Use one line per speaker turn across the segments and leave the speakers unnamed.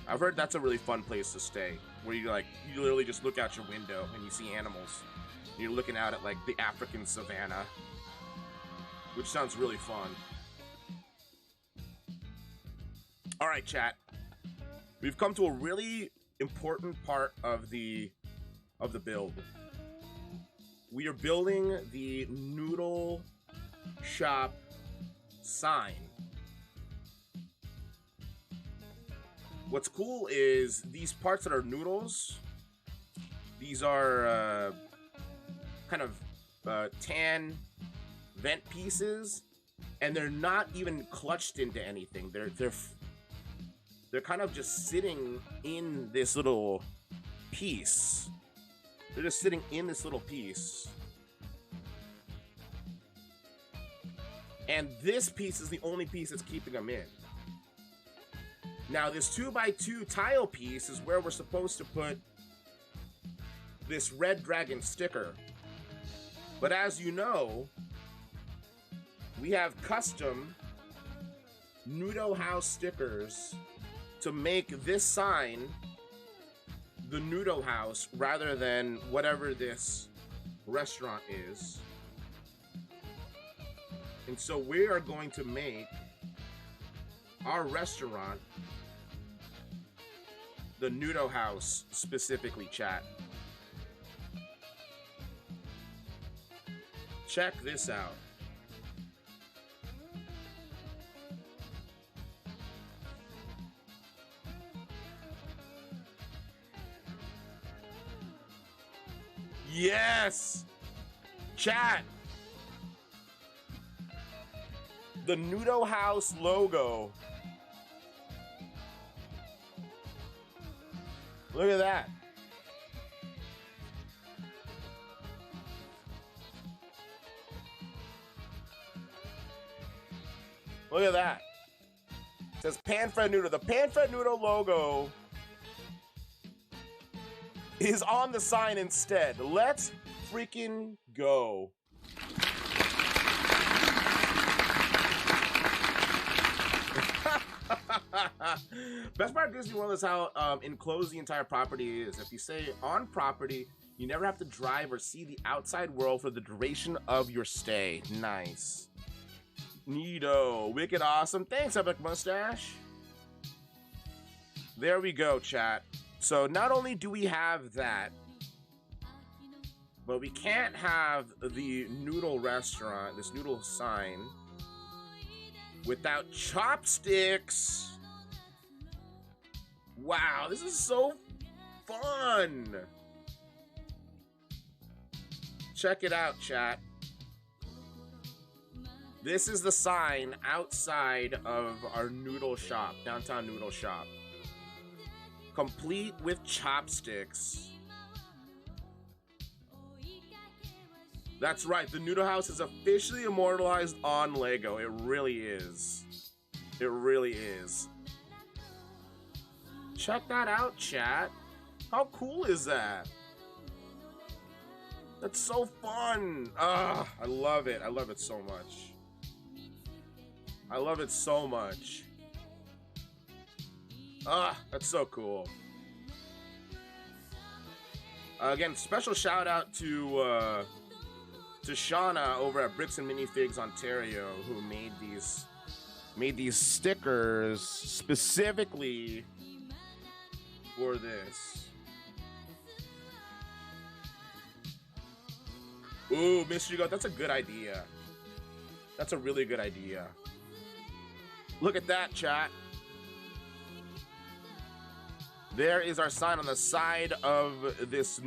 I've heard that's a really fun place to stay, where you literally just look out your window and you see animals. You're looking out at like the African savannah, which sounds really fun. All right, chat. We've come to a really important part of the build. We are building the noodle shop sign. What's cool is these parts that are noodles. These are kind of tan vent pieces, and they're not even clutched into anything. They're kind of just sitting in this little piece. They're just sitting in this little piece. And this piece is the only piece that's keeping them in. Now, this 2x2 tile piece is where we're supposed to put this red dragon sticker. But as you know, we have custom Noodle House stickers to make this sign the Noodle House rather than whatever this restaurant is. And so we are going to make our restaurant the Noodle House specifically, chat. Check this out. Yes! Chat! The Noodle House logo. Look at that. Look at that. It says Pan-Fred Noodle. The Pan-Fred Noodle logo is on the sign instead. Let's freaking go. Best part of Disney World is how enclosed the entire property is. If you say on property, you never have to drive or see the outside world for the duration of your stay. Nice. Neato. Wicked awesome. Thanks, Epic Mustache. There we go, chat. So not only do we have that, but we can't have the noodle restaurant, this noodle sign, without chopsticks. Wow, this is so fun. Check it out, chat. This is the sign outside of our noodle shop, downtown noodle shop. Complete with chopsticks. That's right, the Noodle House is officially immortalized on Lego. It really is. It really is. Check that out, chat. How cool is that? That's so fun. Ah, I love it. I love it so much. I love it so much. Ah, that's so cool. Again, special shout out to Shauna over at Bricks and Minifigs Ontario, who made these stickers specifically for this. Ooh, Mystery Goat, that's a good idea. That's a really good idea. Look at that, chat. There is our sign on the side of this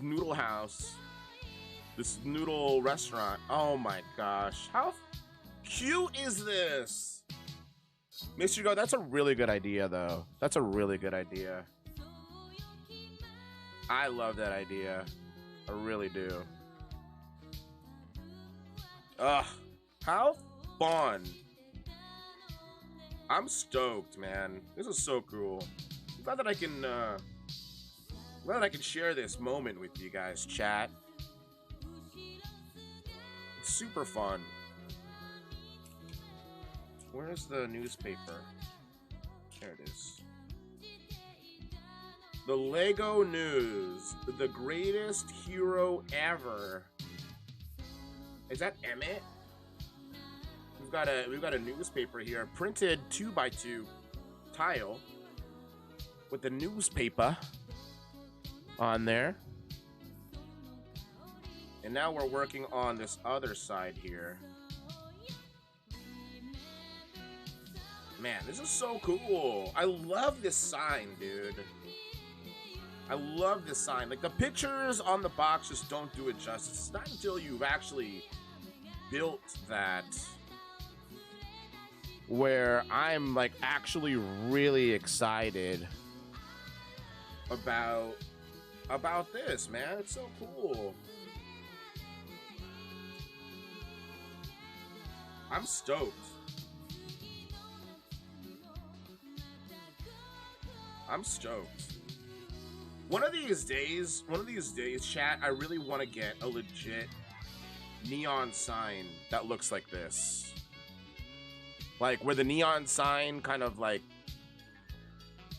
noodle house. This noodle restaurant. Oh my gosh. How cute is this? Mystery Goat, that's a really good idea, though. That's a really good idea. I love that idea. I really do. Ugh. How fun. I'm stoked, man. This is so cool. I'm glad that I can share this moment with you guys, chat. It's super fun. Where's the newspaper? There it is. The Lego news. The greatest hero ever. Is that Emmett? We've got a newspaper here, printed 2x2 tile with the newspaper on there. And now we're working on this other side here. Man, this is so cool. I love this sign, dude. I love this sign. Like, the pictures on the box just don't do it justice. It's not until you've actually built that where I'm, like, actually really excited about this, man. It's so cool. I'm stoked. I'm stoked. One of these days, chat, I really want to get a legit neon sign that looks like this. Like, where the neon sign kind of, like,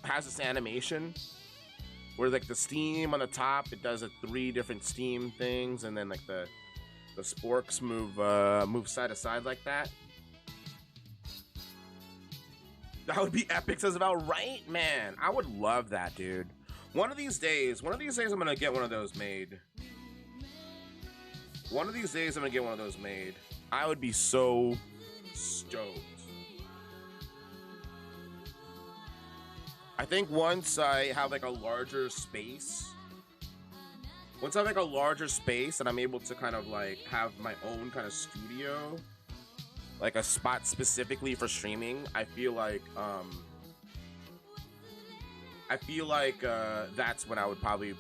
has this animation where, like, the steam on the top, it does 3 different steam things, and then, like, the sporks move side to side like that. That would be epic, says about right, man. I would love that, dude. One of these days, I'm gonna get one of those made. I would be so stoked. I think once I have like a larger space, and I'm able to kind of like have my own kind of studio, like a spot specifically for streaming, I feel like that's when I would probably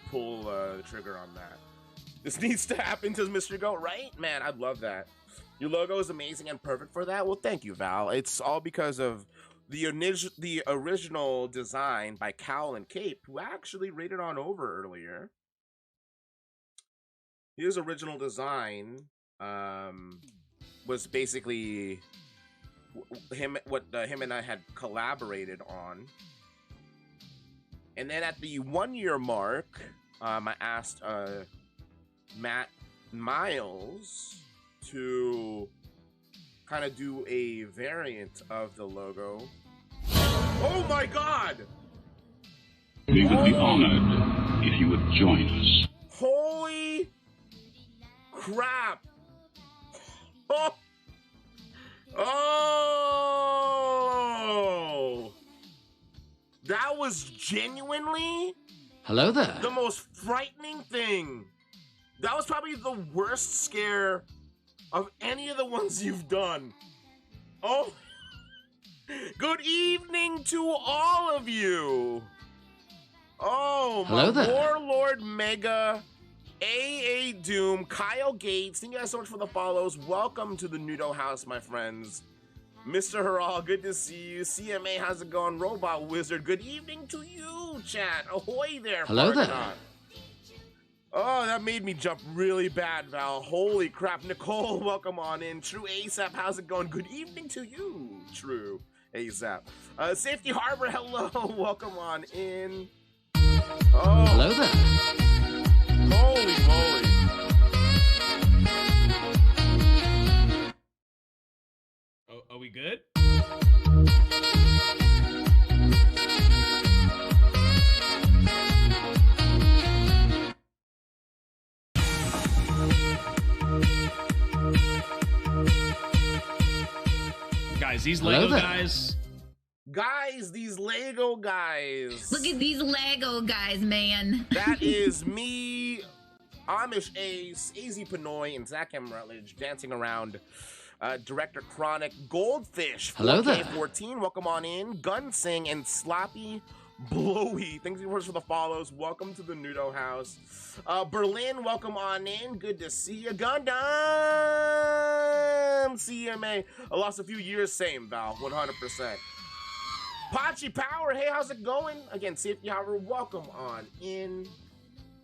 pull the trigger on that. This needs to happen to Mr. Goat, right? Man, I'd love that. Your logo is amazing and perfect for that. Well, thank you, Val. It's all because of the original design by Cowl and Cape, who actually rated on over earlier. His original design was basically him and I had collaborated on. And then at the 1 year mark, I asked Matt Miles to kind of do a variant of the logo. Oh my God!
We would be honored if you would join us.
Holy crap! Oh! Oh! That was genuinely
hello there.
The most frightening thing. That was probably the worst scare of any of the ones you've done. Oh, good evening to all of you. Oh,
hello
my
there.
Warlord Mega, AA Doom, Kyle Gates, thank you guys so much for the follows. Welcome to the Nudo House, my friends. Mr. Haral, good to see you. CMA, how's it going? Robot Wizard, good evening to you, chat. Ahoy there,
hello there.
Not. Oh, that made me jump really bad, Val. Holy crap. Nicole, welcome on in. True ASAP, how's it going? Good evening to you, True ASAP. Safety Harbor, hello. Welcome on in. Oh.
Hello there.
Holy moly.
Oh, are we good? Guys, these Lego guys.
Guys, these Lego guys.
Look at these Lego guys, man.
That is me, Amish Ace, AZ Pinoy, and Zach M. Rutledge dancing around. Director Chronic, Goldfish,
hello there.
14, welcome on in. Gunsing and Sloppy Blowy, thanks for the follows. Welcome to the Nudo House. Berlin, welcome on in. Good to see you. Gundam CMA. I lost a few years, same Val, 100%. Pachi Power, hey, how's it going? Again, Safety Harbor, welcome on in.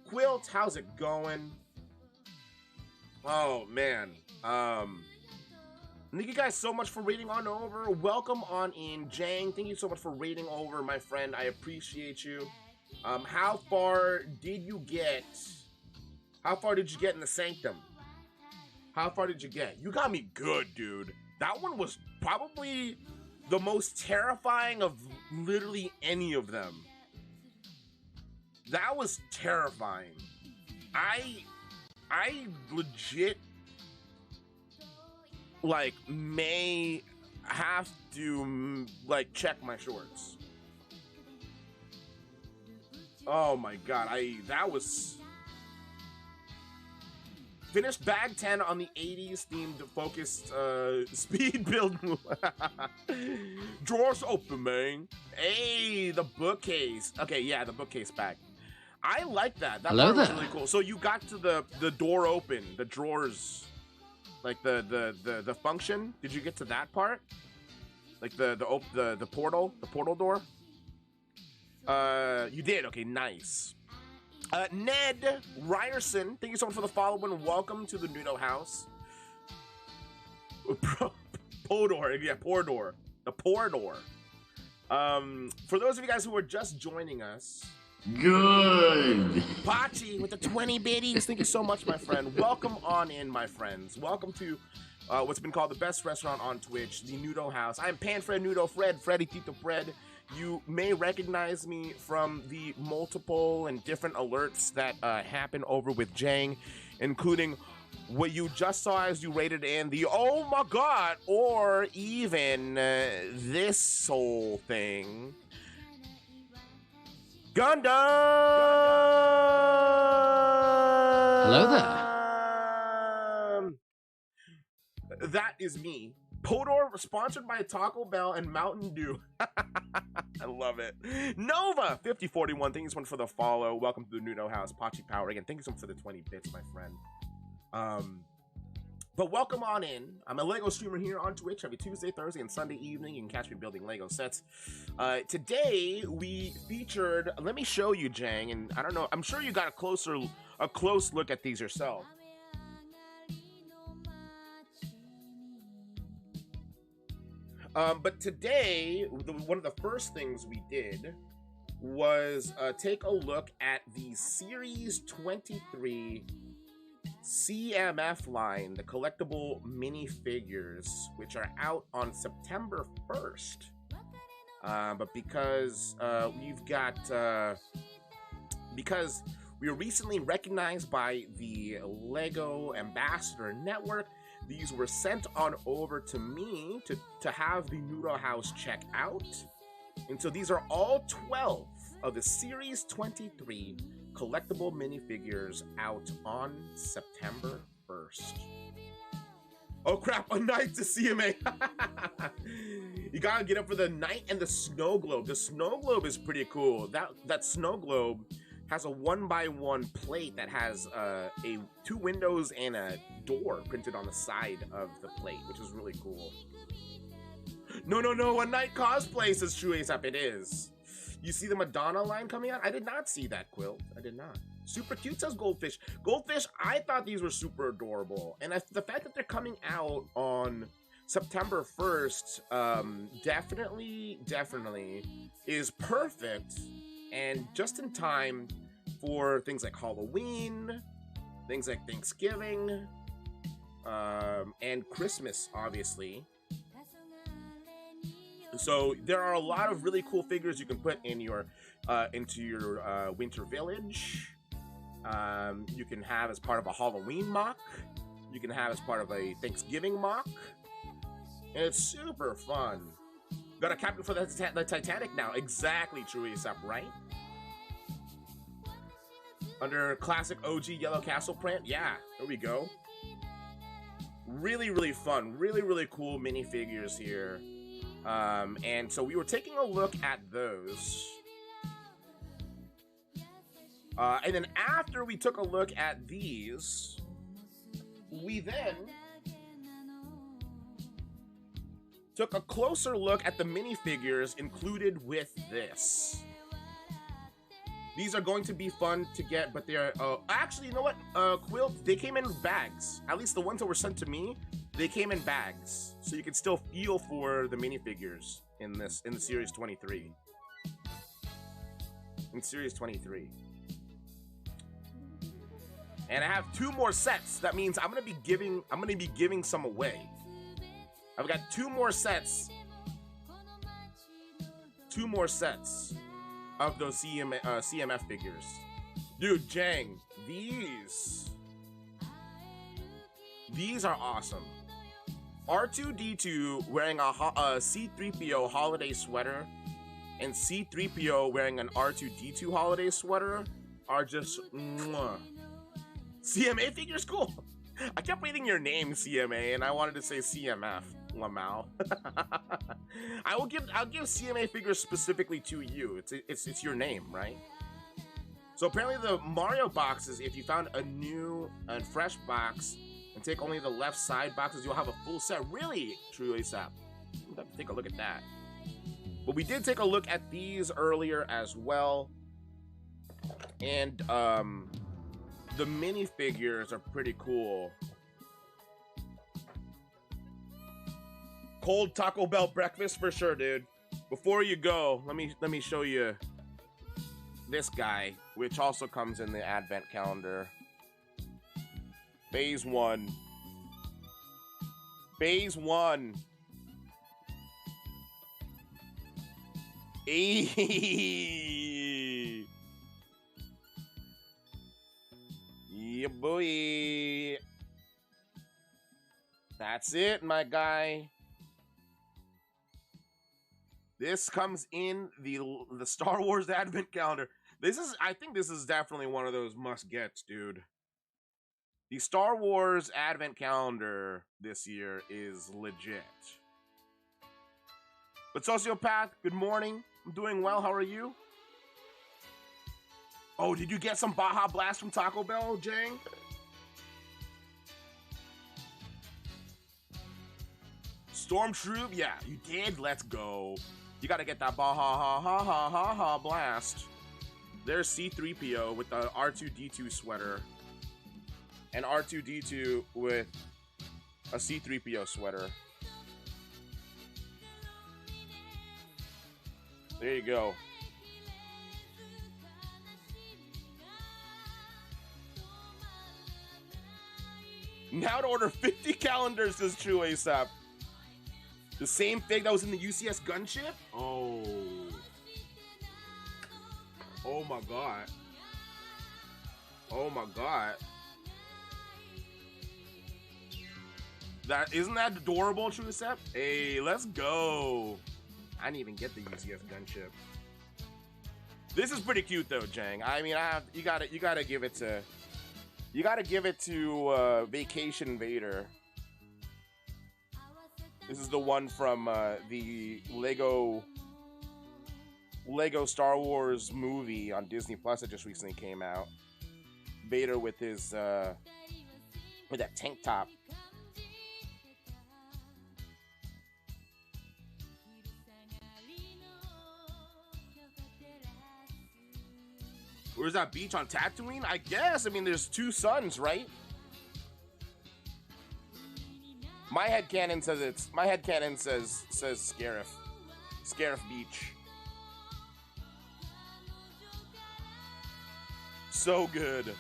Quilt, how's it going? Oh man, thank you guys so much for rating on over. Welcome on in, Jang. Thank you so much for rating over, my friend. I appreciate you. How far did you get? How far did you get in the Sanctum? How far did you get? You got me good, dude. That one was probably the most terrifying of literally any of them. That was terrifying. I legit, like, may have to, like, check my shorts. Oh my god, that was... Finished bag 10 on the 80s themed focused speed build move. Drawers open, man. Hey, the bookcase. Okay, yeah, the bookcase bag. I like that. That part was really cool. So you got to the door open, the drawers, like the function. Did you get to that part? Like the portal door? You did. Okay, nice. Ned Ryerson, thank you so much for the follow and welcome to the Nudo house. Podor, yeah, Pordor. The Pordor. For those of you guys who are just joining us.
Good.
Pachi with the 20 biddies. Thank you so much, my friend. Welcome on in, my friends. Welcome to what's been called the best restaurant on Twitch, the Nudo house. I am Panfred Nudo Fred, Freddy Tito Fred. You may recognize me from the multiple and different alerts that happen over with Jang, including what you just saw as you rated in the oh my god, or even this whole thing. Gundam!
Hello there.
That is me. Podor, sponsored by Taco Bell and Mountain Dew. I love it. Nova 5041, thank you so much for the follow. Welcome to the Nudo house. Pachi Power again. Thank you so much for the 20 bits, my friend. But welcome on in. I'm a Lego streamer here on Twitch every Tuesday, Thursday, and Sunday evening. You can catch me building Lego sets. Today we featured. Let me show you, Jang, and I don't know. I'm sure you got a close look at these yourself. But today, one of the first things we did was take a look at the Series 23 CMF line, the collectible minifigures, which are out on September 1st. But because because we were recently recognized by the Lego Ambassador Network, these were sent on over to me to have the Nudo house check out. And so these are all 12 of the Series 23 collectible minifigures out on September 1st. Oh crap, a night to CMA. You gotta get up for the night and the snow globe. The snow globe is pretty cool. That snow globe has a 1x1 plate that has two windows and a door printed on the side of the plate, which is really cool. No, a night cosplay, says True Ace Up. It is. You see the Madonna line coming out? I did not see that, Quilt. I did not. Super cute, says Goldfish. Goldfish, I thought these were super adorable. And the fact that they're coming out on September 1st, definitely is perfect. And just in time for things like Halloween, things like Thanksgiving, and Christmas, obviously. So there are a lot of really cool figures you can put in your into your winter village. You can have as part of a Halloween mock. You can have as part of a Thanksgiving mock. And it's super fun. Got a captain for the Titanic now. Exactly, True ASAP, right? Under classic OG Yellow Castle print. Yeah, there we go. Really fun. Really cool minifigures here. And so we were taking a look at those. And then after we took a look at these, we then took a closer look at the minifigures included with this. These are going to be fun to get, but they're actually, you know what, Quilt, they came in bags. At least the ones that were sent to me, they came in bags, so you can still feel for the minifigures in the Series 23. in Series 23. And I have 2 more sets. That means I'm gonna be giving some away. I've got 2 more sets. 2 more sets of those CMF figures. Dude, Jang, these are awesome. R2-D2 wearing a C-3PO holiday sweater and C-3PO wearing an R2-D2 holiday sweater are just mwah. CMA figure's cool. I kept reading your name CMA and I wanted to say CMF. Lamau. I'll give CMA figures specifically to you. It's your name, right? So apparently the Mario boxes, if you found a new and fresh box and take only the left side boxes, you'll have a full set. Really? True ASAP. We'll have to take a look at that. But we did take a look at these earlier as well. And the minifigures are pretty cool. Cold Taco Bell breakfast for sure, dude. Before you go, let me show you this guy, which also comes in the advent calendar. Phase 1. Phase 1. Hey. Yeah, boy. That's it, my guy. This comes in the Star Wars Advent Calendar. I think this is definitely one of those must-gets, dude. The Star Wars Advent Calendar this year is legit. But Sociopath, good morning. I'm doing well. How are you? Oh, did you get some Baja Blast from Taco Bell, Jang? Stormtroop? Yeah, you did. Let's go. You gotta get that Baja Blast. There's C-3PO with the R2-D2 sweater. And R2-D2 with a C-3PO sweater. There you go. Now to order 50 calendars, says True ASAP. The same thing that was in the UCS gunship? Oh. Oh my god. Oh my god. Isn't that adorable, True ASAP? Hey, let's go. I didn't even get the UCS gunship. This is pretty cute though, Jang. I mean, you gotta give it to Vacation Vader. This is the one from the Lego Star Wars movie on Disney Plus that just recently came out. Vader with his with that tank top. Where's that beach on Tatooine? I guess. I mean, there's 2 suns, right? My headcanon says Scarif. Scarif Beach. So good.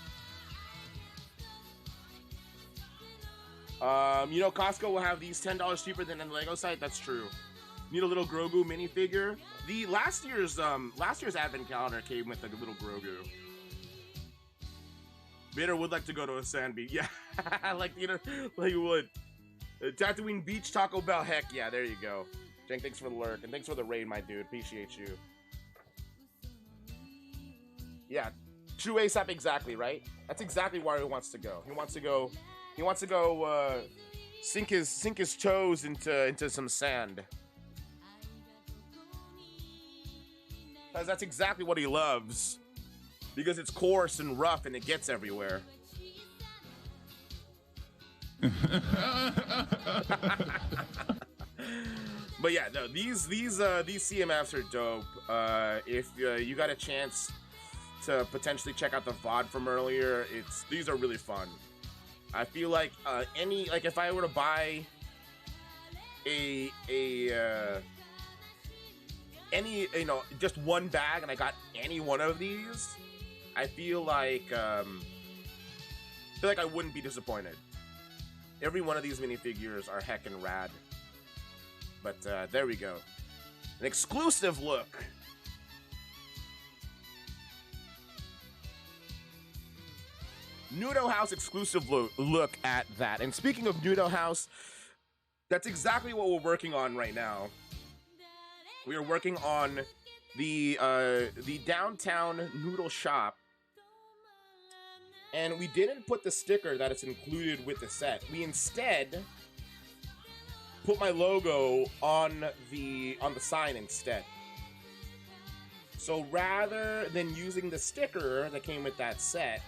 You know, Costco will have these $10 cheaper than the Lego site. That's true. Need a little Grogu minifigure. The last year's advent calendar came with a little Grogu. Vader would like to go to a sand beach. Yeah, like you would. Tatooine Beach, Taco Bell. Heck yeah, there you go. Jang, thanks for the lurk and thanks for the raid, my dude. Appreciate you. Yeah, True ASAP, exactly right. That's exactly where he wants to go. He wants to go. Sink his toes into some sand. Because that's exactly what he loves. Because it's coarse and rough and it gets everywhere. But yeah, no, these CMFs are dope. If you got a chance to potentially check out the VOD from earlier, these are really fun. I feel like if I were to buy a any, just one bag and I got any one of these, I feel like I wouldn't be disappointed. Every one of these minifigures are heckin' rad. But there we go. An exclusive look. Nudo House exclusive look at that. And speaking of Nudo House, that's exactly what we're working on right now. We are working on the downtown noodle shop. And we didn't put the sticker that is included with the set. We instead put my logo on the sign instead. So rather than using the sticker that came with that set,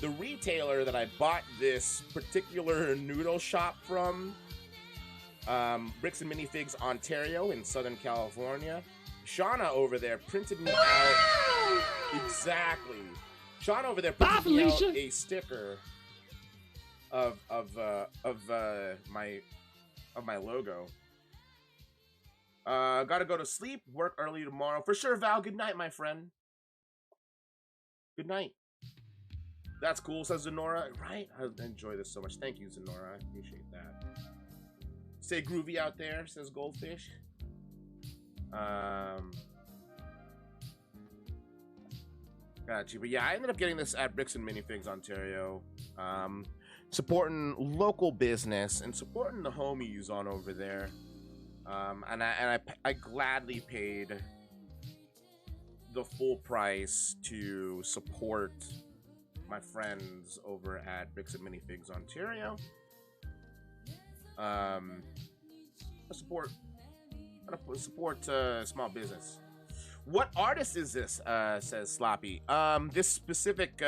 the retailer that I bought this particular noodle shop from, Bricks and Minifigs Ontario in Southern California, Shauna over there printed me out exactly. Shauna over there printed me out a sticker of my logo. Gotta go to sleep, work early tomorrow. For sure, Val. Good night, my friend. Good night. That's cool, says Zenora. Right? I enjoy this so much. Thank you, Zenora. I appreciate that. Stay groovy out there, says Goldfish. Got you. But yeah, I ended up getting this at Bricks and Minifigs Ontario. Supporting local business and supporting the homies on over there. And I gladly paid the full price to support my friends over at Bricks and Minifigs Ontario. Support small business. What artist is this? Says Sloppy. This specific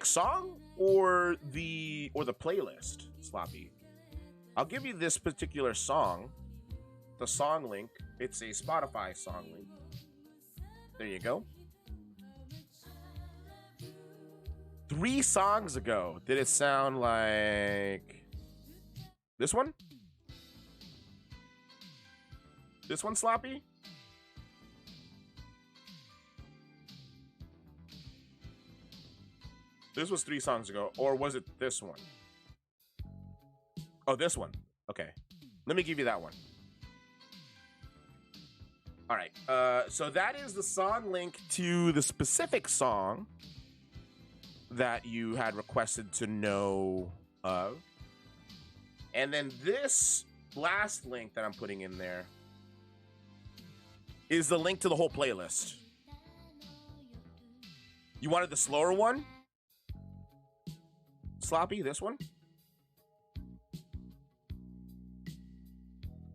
song or the playlist, Sloppy. I'll give you this particular song, the song link. It's a Spotify song link. There you go. 3 songs ago, did it sound like this one? This one, Sloppy? This was 3 songs ago, or was it this one? Oh, this one. Okay. Let me give you that one. All right. So that is the song link to the specific song that you had requested to know of. And then this last link that I'm putting in there is the link to the whole playlist. You wanted the slower one? Sloppy, this one?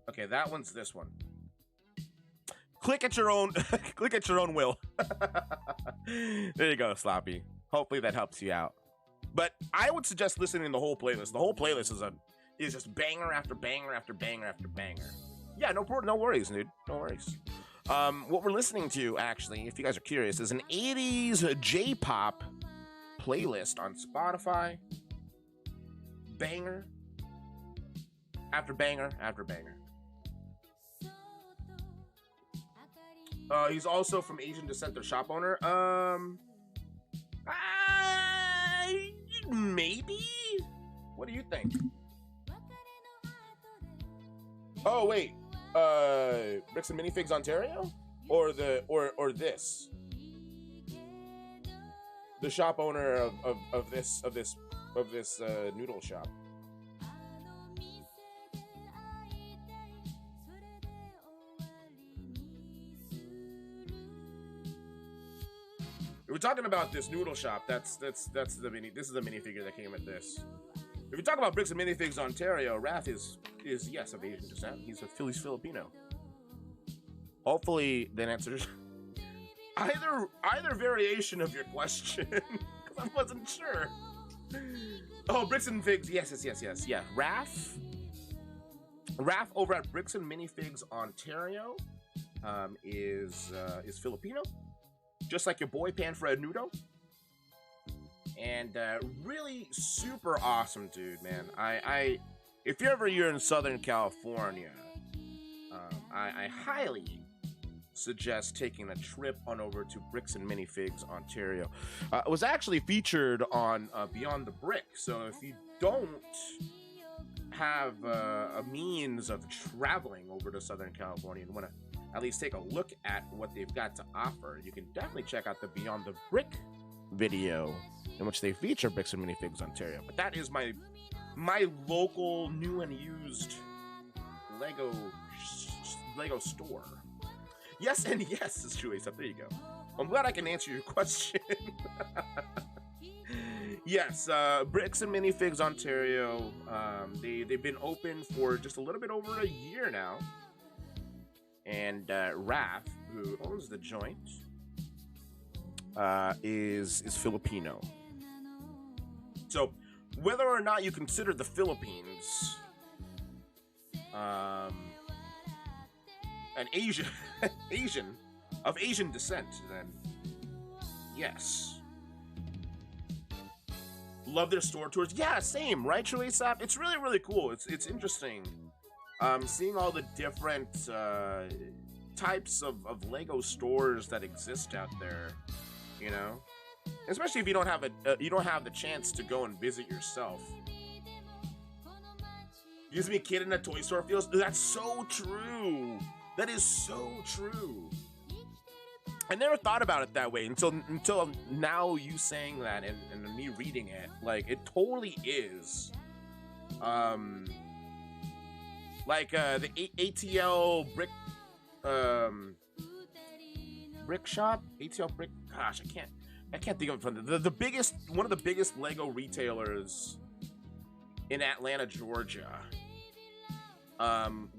Okay, that one's this one. Click at your own will. There you go, Sloppy. Hopefully that helps you out. But I would suggest listening to the whole playlist. The whole playlist is just banger after banger after banger after banger. Yeah, no worries, dude. No worries. What we're listening to, actually, if you guys are curious, is an 80s J-pop playlist on Spotify. Banger after banger after banger. He's also from Asian descent, their shop owner. Maybe? What do you think? Oh, wait. Bricks and Minifigs Ontario? Or this? The shop owner of this noodle shop. If we're talking about this noodle shop, that's the mini. This is the minifigure that came with this. If we talk about Bricks and Minifigs Ontario, Raph is yes of Asian descent. He's Filipino. Hopefully that answers either variation of your question, because I wasn't sure. Oh, Bricks and Figs, yes. Yeah, Raph over at Bricks and Minifigs Ontario is Filipino. Just like your boy Panfred Nudo. And really super awesome dude, man. If you're ever here in Southern California, I highly suggest taking a trip on over to Bricks and Minifigs, Ontario. It was actually featured on Beyond the Brick, so if you don't have a means of traveling over to Southern California and want to at least take a look at what they've got to offer, you can definitely check out the Beyond the Brick video in which they feature Bricks and Minifigs, Ontario. But that is my local new and used Lego store. Yes and yes is true, ASAP. There you go. I'm glad I can answer your question. Yes, Bricks and Minifigs, Ontario. They've been open for just a little bit over a year now. And Raph, who owns the joint, is Filipino. So, whether or not you consider the Philippines an Asian of Asian descent, then yes. Love their store tours. Yeah, same, right, True ASAP? It's really, really cool. It's interesting. Seeing all the different types of Lego stores that exist out there, you know, especially if you don't have the chance to go and visit yourself. Gives me a kid in a toy store feels. That's so true. That is so true. I never thought about it that way until now. You saying that and me reading it, like it totally is. Like the ATL brick brick shop, ATL brick. Gosh, I can't think of it from the biggest, one of the biggest Lego retailers in Atlanta, Georgia.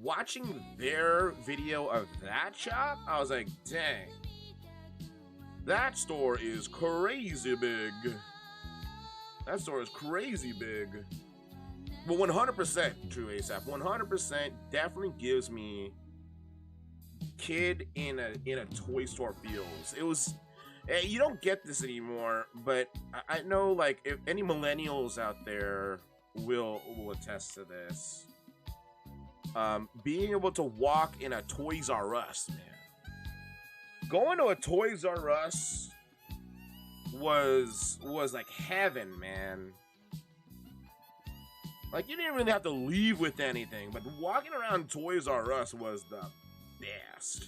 Watching their video of that shop, I was like, dang, that store is crazy big. That store is crazy big. Well, 100% true ASAP. 100% definitely gives me kid in a toy store feels. It was, you don't get this anymore, but I know, like, if any millennials out there will attest to this. Being able to walk in a Toys R Us, man. Going to a Toys R Us was like heaven, man. Like, you didn't really have to leave with anything, but walking around Toys R Us was the best.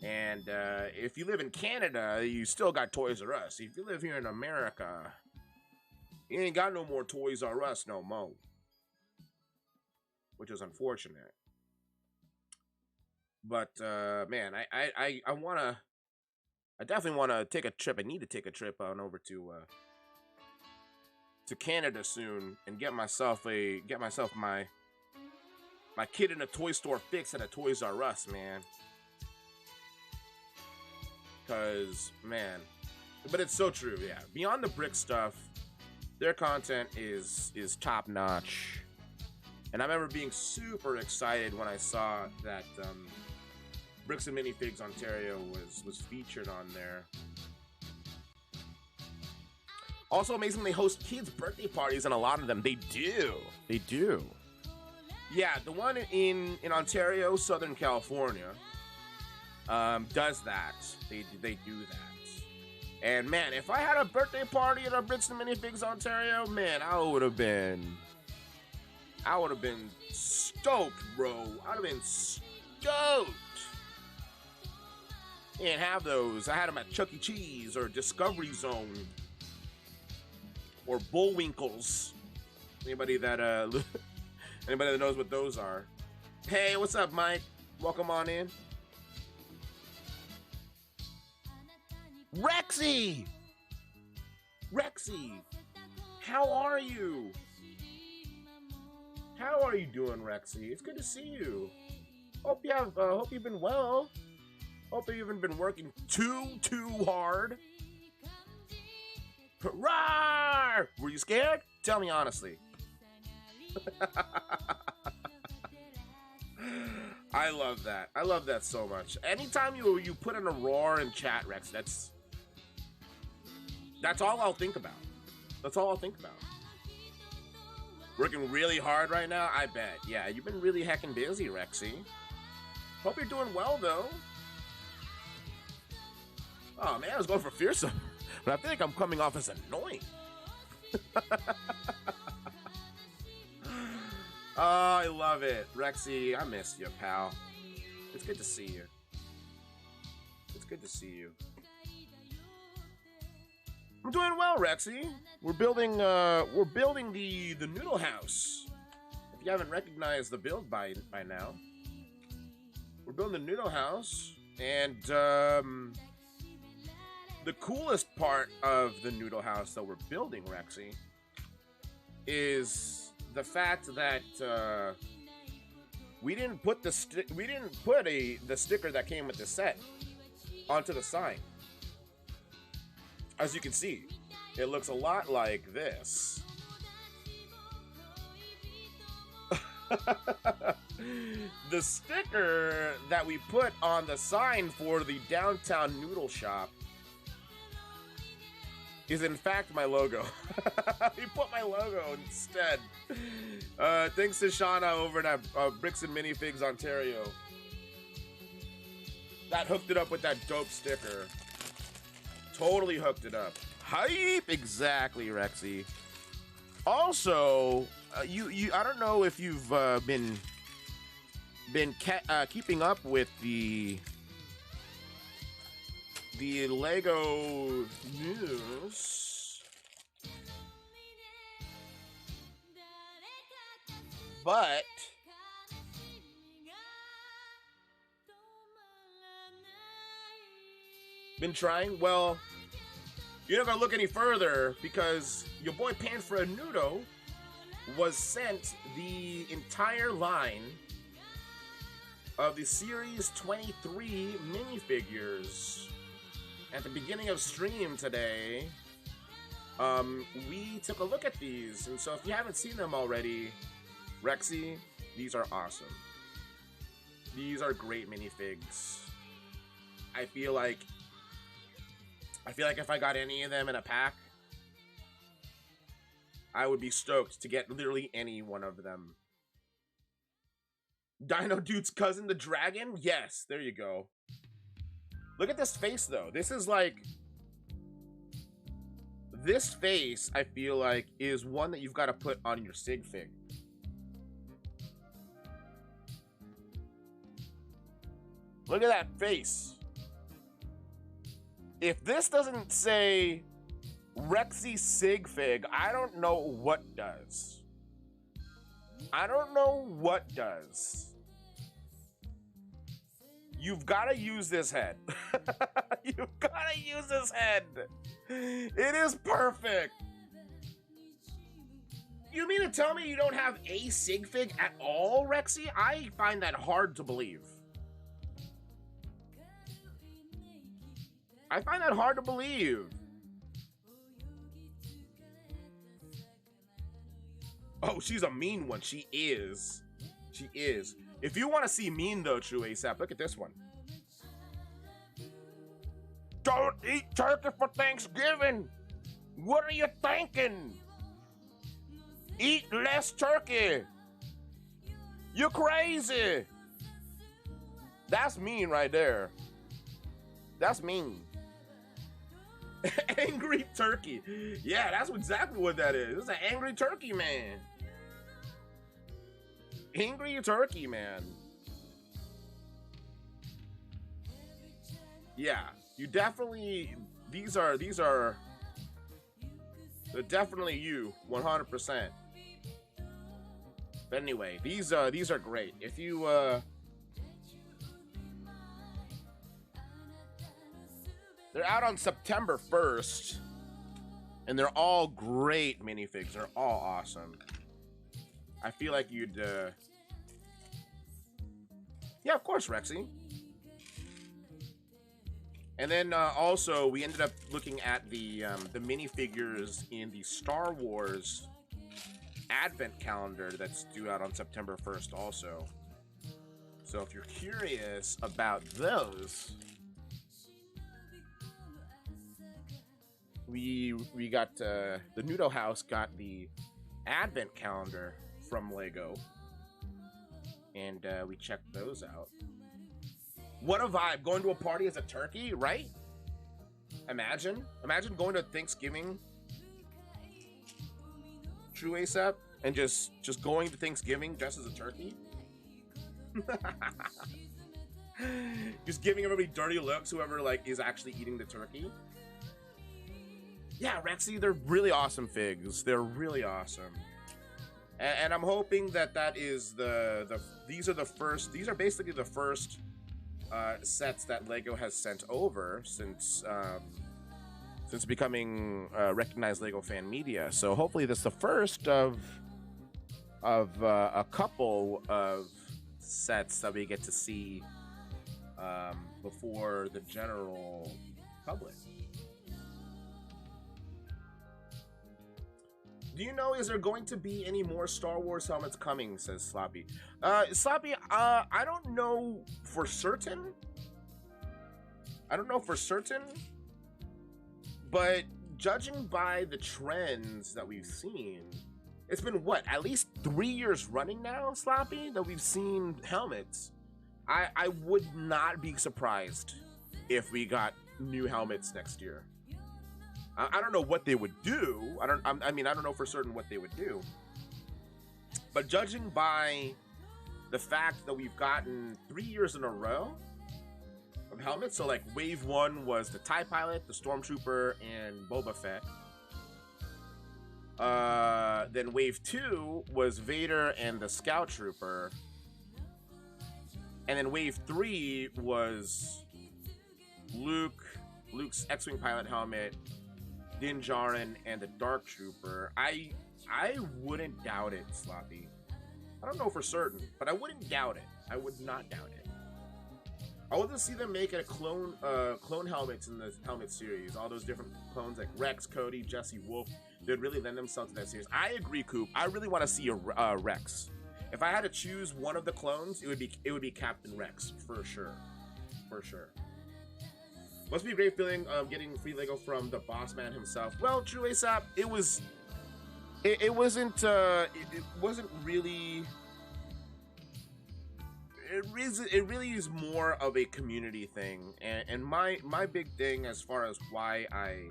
And if you live in Canada, you still got Toys R Us. If you live here in America, you ain't got no more Toys R Us no more. Which is unfortunate. But man, I definitely wanna take a trip. I need to take a trip on over to Canada soon and get myself my kid in a toy store fix at a Toys R Us, man. Cause man, but it's so true, yeah. Beyond the Brick stuff, their content is top notch. And I remember being super excited when I saw that Bricks and Minifigs Ontario was featured on there. Also amazing, they host kids' birthday parties, and a lot of them, they do. Yeah, the one in Ontario, Southern California, does that. They do that. And man, if I had a birthday party at our Bricks and Minifigs Ontario, man, I would have been stoked, bro. I'd have been stoked. And have those. I had them at Chuck E. Cheese or Discovery Zone or Bullwinkles. Anybody that knows what those are. Hey, what's up, Mike? Welcome on in. Rexy, how are you? How are you doing, Rexy? It's good to see you. Hope you've been well. Hope you haven't been working too hard. Roar! Were you scared? Tell me honestly. I love that. I love that so much. Anytime you put in a roar in chat, Rex, that's all I'll think about. That's all I'll think about. Working really hard right now? I bet. Yeah, you've been really heckin' busy, Rexy. Hope you're doing well, though. Oh, man, I was going for fearsome. But I think I'm coming off as annoying. Oh, I love it. Rexy, I missed you, pal. It's good to see you. It's good to see you. I'm doing well, Rexy. We're building the noodle house. If you haven't recognized the build by now, we're building the noodle house, and the coolest part of the noodle house that we're building, Rexy, is the fact that we didn't put the sticker that came with the set onto the sign. As you can see, it looks a lot like this. The sticker that we put on the sign for the downtown noodle shop is in fact my logo. We put my logo instead. Thanks to Shauna over at Bricks and Minifigs Ontario. That hooked it up with that dope sticker. Totally hooked it up. Hype! Exactly, Rexy. Also, you I don't know if you've been keeping up with the Lego news, but been trying. Well, you're not gonna look any further because your boy Pan for a Nudo was sent the entire line of the Series 23 minifigures. At the beginning of stream today, we took a look at these, and so if you haven't seen them already, Rexy, these are awesome. These are great minifigs. I feel like if I got any of them in a pack, I would be stoked to get literally any one of them. Dino Dude's cousin, the dragon? Yes, there you go. Look at this face, though. This is like... This face, I feel like, is one that you've got to put on your sig fig. Look at that face. If this doesn't say Rexy sig fig, I don't know what does. I don't know what does. You've got to use this head. You've got to use this head. It is perfect. You mean to tell me you don't have a sig fig at all, Rexy? I find that hard to believe. I find that hard to believe. Oh, she's a mean one. She is. She is. If you want to see mean, though, True ASAP, look at this one. Don't eat turkey for Thanksgiving. What are you thinking? Eat less turkey. You're crazy. That's mean right there. That's mean. Angry turkey. Yeah, that's exactly what that is. It's an angry turkey man. Angry turkey man. Yeah, you definitely. These are. They're definitely you, 100%. But anyway, these are great. If you they're out on September 1st, and they're all great minifigs. They're all awesome. I feel like you'd yeah, of course, Rexy. And then also we ended up looking at the minifigures in the Star Wars Advent calendar that's due out on September 1st also. So if you're curious about those, we got the Noodle House got the advent calendar from Lego, and we checked those out. What a vibe, going to a party as a turkey, right? Imagine going to Thanksgiving, true ASAP, and just going to Thanksgiving dressed as a turkey. Just giving everybody dirty looks, whoever like is actually eating the turkey. Yeah, Rexy, they're really awesome figs. They're really awesome. And I'm hoping that is these are basically the first sets that Lego has sent over since becoming recognized Lego fan media. So hopefully this is the first of a couple of sets that we get to see before the general public. Do you know, is there going to be any more Star Wars helmets coming, says Sloppy. Sloppy, I don't know for certain. But judging by the trends that we've seen, it's been, what, at least 3 years running now, Sloppy, that we've seen helmets. I would not be surprised if we got new helmets next year. I don't know what they would do. I don't know for certain what they would do. But judging by the fact that we've gotten 3 years in a row of helmets, so like wave 1 was the TIE Pilot, the Stormtrooper, and Boba Fett. Then wave 2 was Vader and the Scout Trooper. And then wave 3 was Luke's X-Wing pilot helmet, Din Djarin, and the Dark Trooper. I wouldn't doubt it, Sloppy. I don't know for certain, but I wouldn't doubt it. I would not doubt it. I want to see them make a clone helmets in the helmet series. All those different clones like Rex, Cody, Jesse, Wolf. They'd really lend themselves to that series. I agree, Coop. I really want to see a Rex. If I had to choose one of the clones, it would be Captain Rex for sure. For sure. Must be a great feeling getting free Lego from the boss man himself. Well, true ASAP, it wasn't really. It really is more of a community thing, and my big thing as far as why I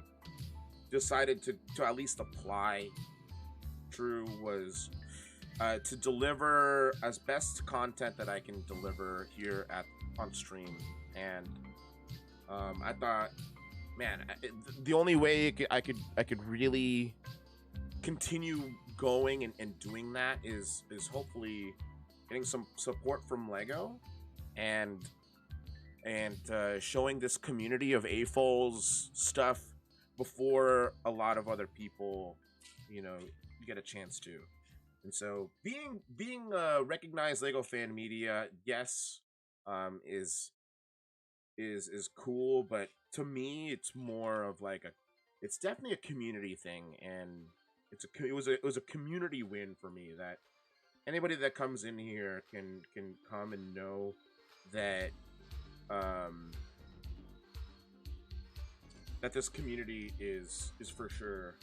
decided to at least apply True was to deliver as best content that I can deliver here on stream, and I thought, man, the only way I could really continue going and doing that is hopefully getting some support from Lego and showing this community of AFOLs stuff before a lot of other people, get a chance to. And so being a recognized Lego fan media, yes, is cool, but to me it's more of like it's definitely a community thing, and it was a community win for me that anybody that comes in here can come and know that that this community is for sure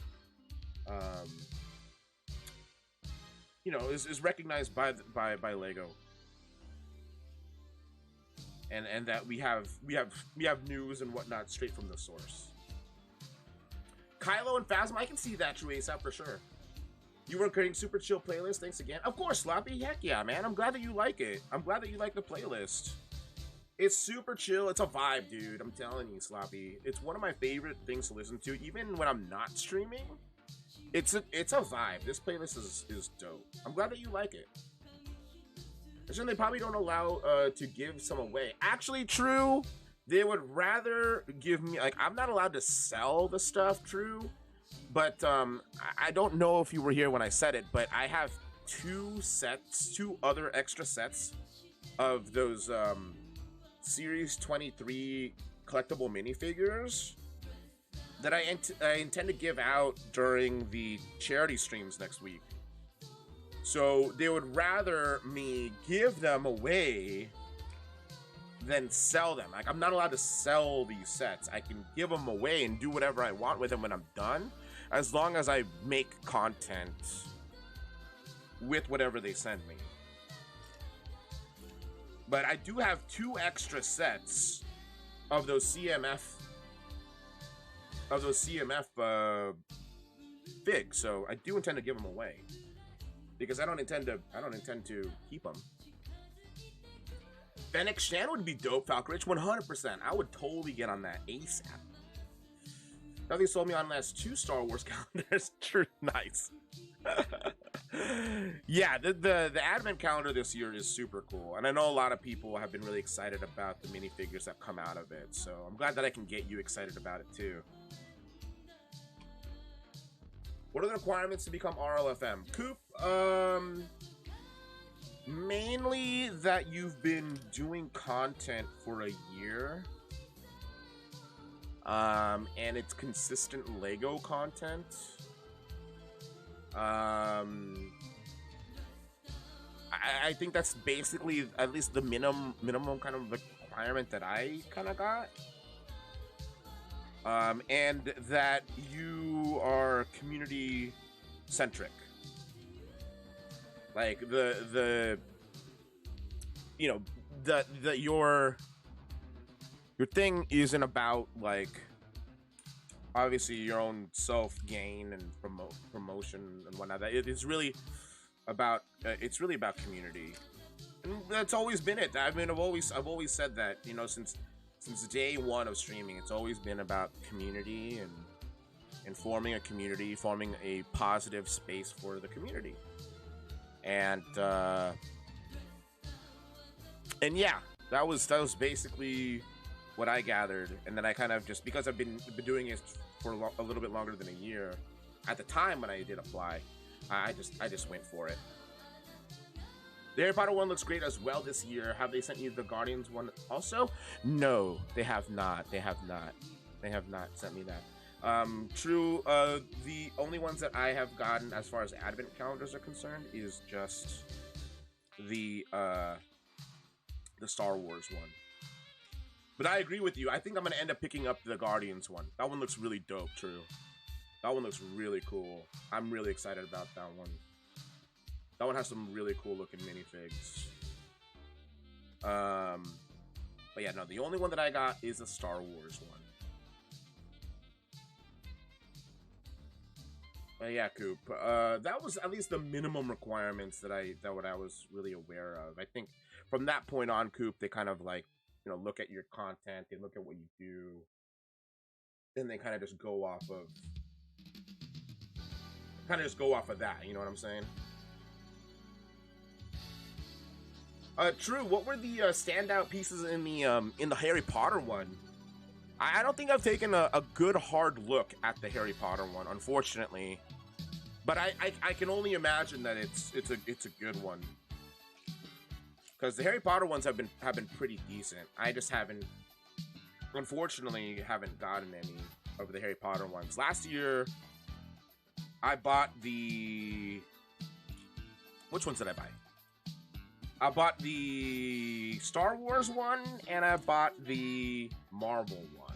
is recognized by Lego, and that we have news and whatnot straight from the source. Kylo and Phasma, I can see that, True ASAP, for sure. You were creating super chill playlist. Thanks again. Of course, Sloppy. Heck yeah, man. I'm glad that you like it. I'm glad that you like the playlist. It's super chill. It's a vibe, dude. I'm telling you, Sloppy. It's one of my favorite things to listen to, even when I'm not streaming. It's a vibe. This playlist is dope. I'm glad that you like it. And they probably don't allow to give some away. Actually, True. They would rather give me, I'm not allowed to sell the stuff, True. But I don't know if you were here when I said it, but I have two other extra sets of those Series 23 collectible minifigures that I intend to give out during the charity streams next week. So they would rather me give them away than sell them. I'm not allowed to sell these sets. I can give them away and do whatever I want with them when I'm done, as long as I make content with whatever they send me. But I do have 2 extra sets of those CMF figs, so I do intend to give them away because I don't intend to keep them. Fennec Shan would be dope, Falconrich, 100%. I would totally get on that ASAP. Nothing sold me on last 2 Star Wars calendars. True, nice. Yeah, the advent calendar this year is super cool, and I know a lot of people have been really excited about the minifigures that come out of it, so I'm glad that I can get you excited about it too. What are the requirements to become RLFM? Coop, mainly that you've been doing content for a year, and it's consistent Lego content. I think that's basically at least the minimum kind of requirement that I kind of got. And that you are community centric. Like the you know, your thing isn't about like obviously your own self gain and promotion and whatnot. It's really about community, and that's always been it. I mean, I've always said that, you know, since day one of streaming, it's always been about community and forming a community, forming a positive space for the community, and yeah, that was basically what I gathered. And then I kind of just, because I've been doing it for a little bit longer than a year, at the time when I did apply, I just went for it. The Harry Potter one looks great as well this year. Have they sent you the Guardians one also? No, they have not. They have not sent me that. True. The only ones that I have gotten as far as advent calendars are concerned is just the Star Wars one. But I agree with you. I think I'm going to end up picking up the Guardians one. That one looks really dope, True. That one looks really cool. I'm really excited about that one. That one has some really cool looking minifigs. But yeah, no, the only one that I got is a Star Wars one. But yeah, Coop. That was at least the minimum requirements that I was really aware of. I think from that point on, Coop, they kind of like, you know, look at your content, they look at what you do, then they kind of just go off of that, you know what I'm saying? True, what were the standout pieces in the Harry Potter one? I don't think I've taken a good hard look at the Harry Potter one, unfortunately. But I can only imagine that it's a good one. Because the Harry Potter ones have been pretty decent. I just unfortunately haven't gotten any of the Harry Potter ones. Last year, I bought which ones did I buy? I bought the Star Wars one, and I bought the Marvel one.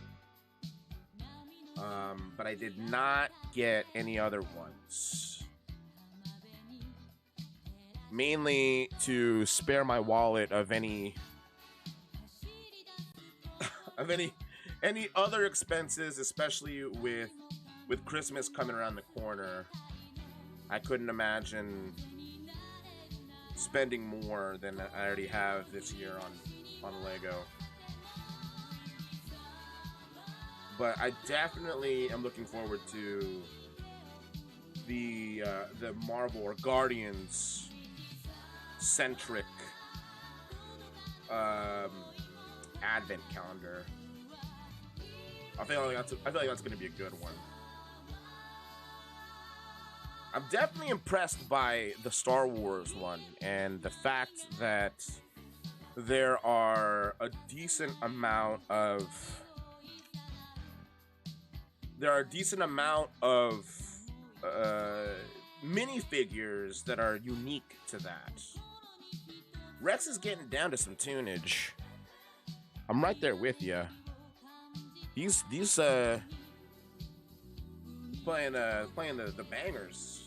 But I did not get any other ones. Mainly to spare my wallet of any other expenses, especially with Christmas coming around the corner. I couldn't imagine spending more than I already have this year on Lego. But I definitely am looking forward to the Marvel or Guardians centric advent calendar. I feel like that's going to be a good one. I'm definitely impressed by the Star Wars one and the fact that there are a decent amount of minifigures that are unique to that. Rex is getting down to some tunage. I'm right there with you. He's playing the bangers.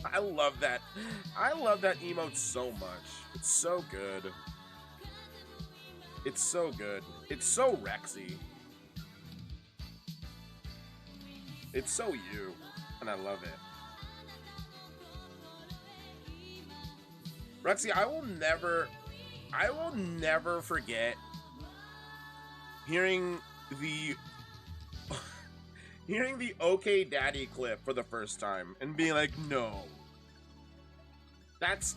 I love that. I love that emote so much. It's so good. It's so good. It's so Rexy. It's so you, and I love it. Rexy, I will never forget hearing the OK Daddy clip for the first time and being like, no. That's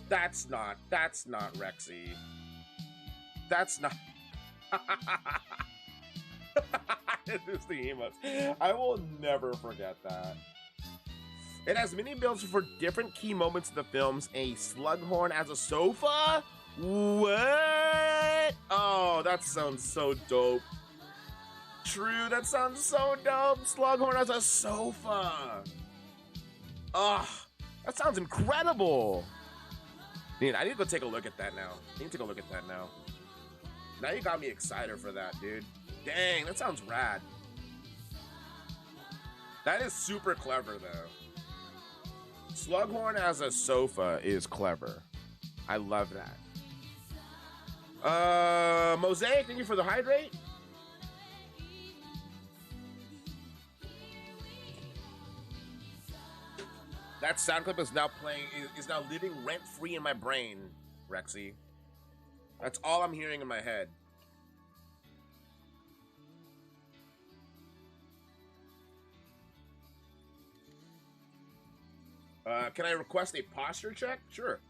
not Rexy. That's not It's the emotes. I will never forget that. It has many builds for different key moments in the films. A slughorn as a sofa? What? Oh, that sounds so dope. True, that sounds so dope. Slughorn as a sofa. Oh, that sounds incredible. Dude, I need to go take a look at that now. Now you got me excited for that, dude. Dang, that sounds rad. That is super clever, though. Slughorn as a sofa is clever. I love that. Mosaic, thank you for the hydrate. That sound clip is now playing, is now living rent-free in my brain, Rexy. That's all I'm hearing in my head. Can I request a posture check? Sure.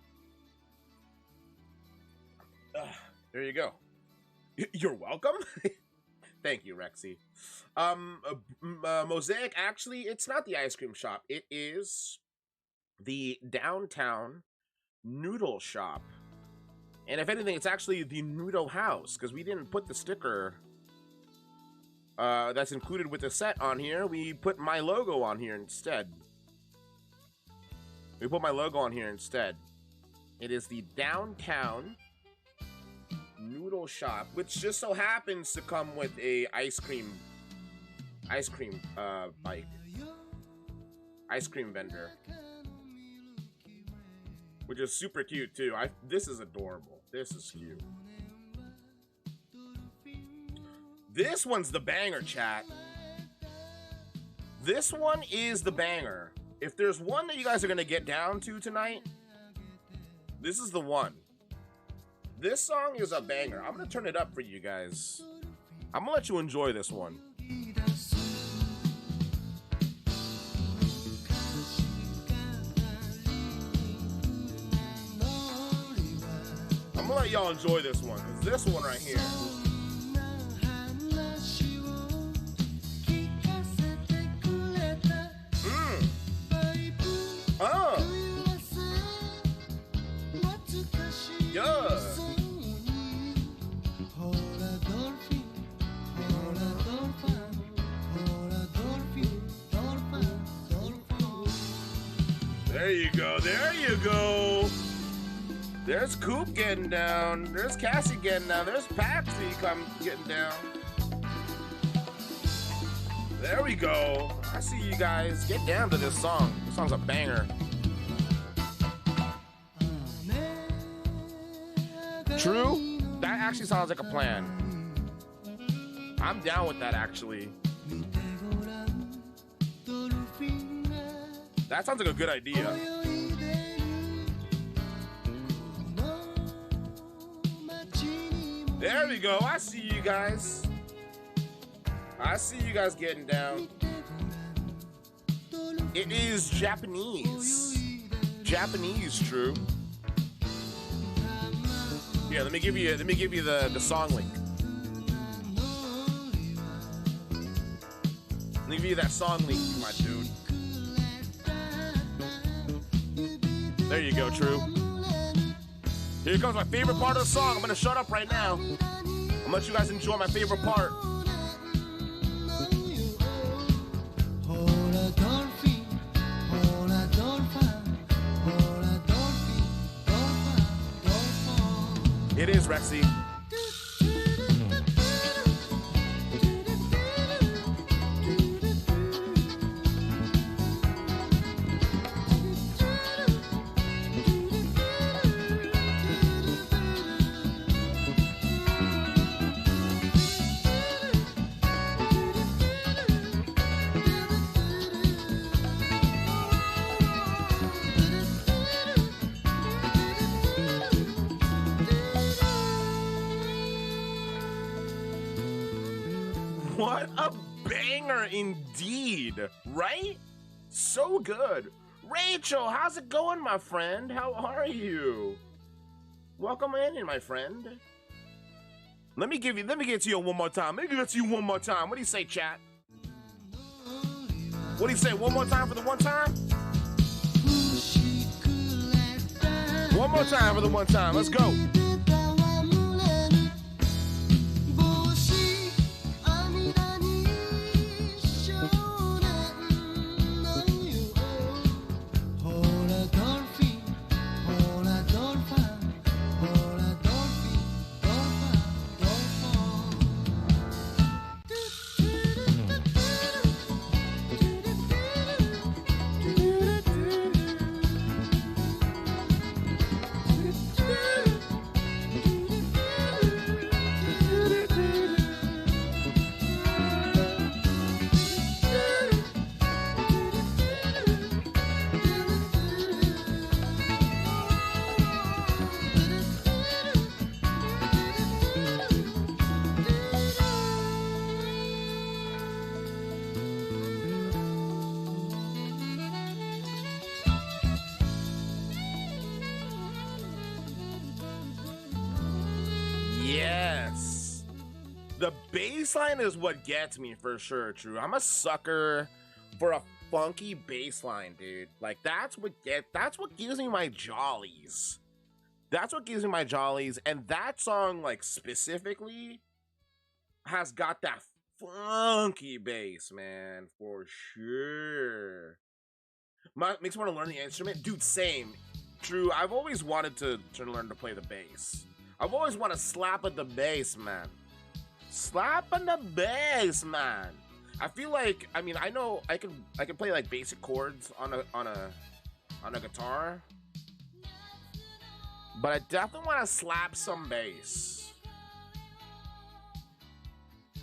There you go. You're welcome. Thank you, Rexy. Mosaic, actually, it's not the ice cream shop. It is the downtown noodle shop. And if anything, it's actually the noodle house, because we didn't put the sticker that's included with the set on here. We put my logo on here instead. It is the downtown noodle shop, which just so happens to come with a ice cream bike. Ice cream vendor. Which is super cute too. This is adorable. This is cute. This one's the banger, chat. This one is the banger. If there's one that you guys are gonna get down to tonight, this is the one. This song is a banger. I'm gonna turn it up for you guys. I'm gonna let you enjoy this one. I'm gonna let y'all enjoy this one, because this one right here. Yeah. There you go. There you go. There's Coop getting down. There's Cassie getting down. There's Patsy getting down. There we go. I see you guys. Get down to this song. This song's a banger. True? That actually sounds like a plan. I'm down with that, actually. That sounds like a good idea. There we go. I see you guys. I see you guys getting down. It is Japanese. Japanese, true. Here, let me give you the song link. Let me give you that song link, my dude. There you go, True. Here comes my favorite part of the song. I'm gonna shut up right now. I'm gonna let you guys enjoy my favorite part. It is, Rexy. What a banger indeed, right? So good. Rachel, how's it going, my friend? How are you? Welcome in, my friend. Let me get to you one more time. Let me get to you one more time. What do you say, chat? What do you say? One more time for the one time? One more time for the one time. Let's go. Yes. The bass line is what gets me for sure, True. I'm a sucker for a funky bass line, dude. Like that's what gives me my jollies. That's what gives me my jollies. And that song, like specifically, has got that funky bass, man, for sure. Makes me want to learn the instrument. Dude, same. True, I've always wanted to learn to play the bass. I've always wanted to slap at the bass, man. Slap on the bass, man. I feel like, I mean, I know I can play like basic chords on a guitar, but I definitely want to slap some bass.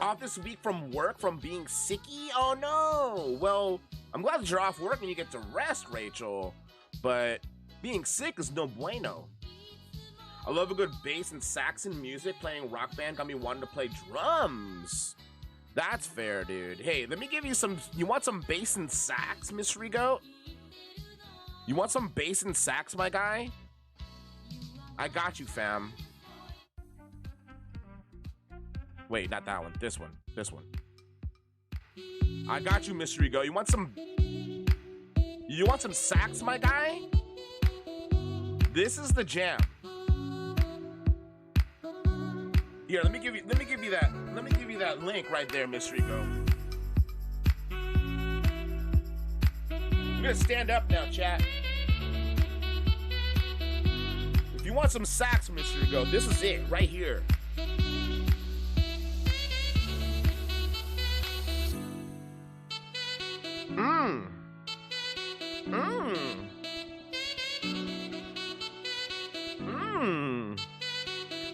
Off this week from work from being sicky? Oh no! Well, I'm glad that you're off work and you get to rest, Rachel, but being sick is no bueno. I love a good bass and Saxon music. Playing rock band got me wanting to play drums. That's fair, dude. Hey, let me give you some. You want some bass and sax, Miss Rigo? You want some bass and sax, my guy? I got you, fam. Wait, not that one. This one. This one. I got you, Miss Rigo. You want some? You want some sax, my guy? This is the jam. Here, let me give you that link right there, Miss Rico. I'm gonna stand up now, chat. If you want some sax, Miss Rico, this is it right here.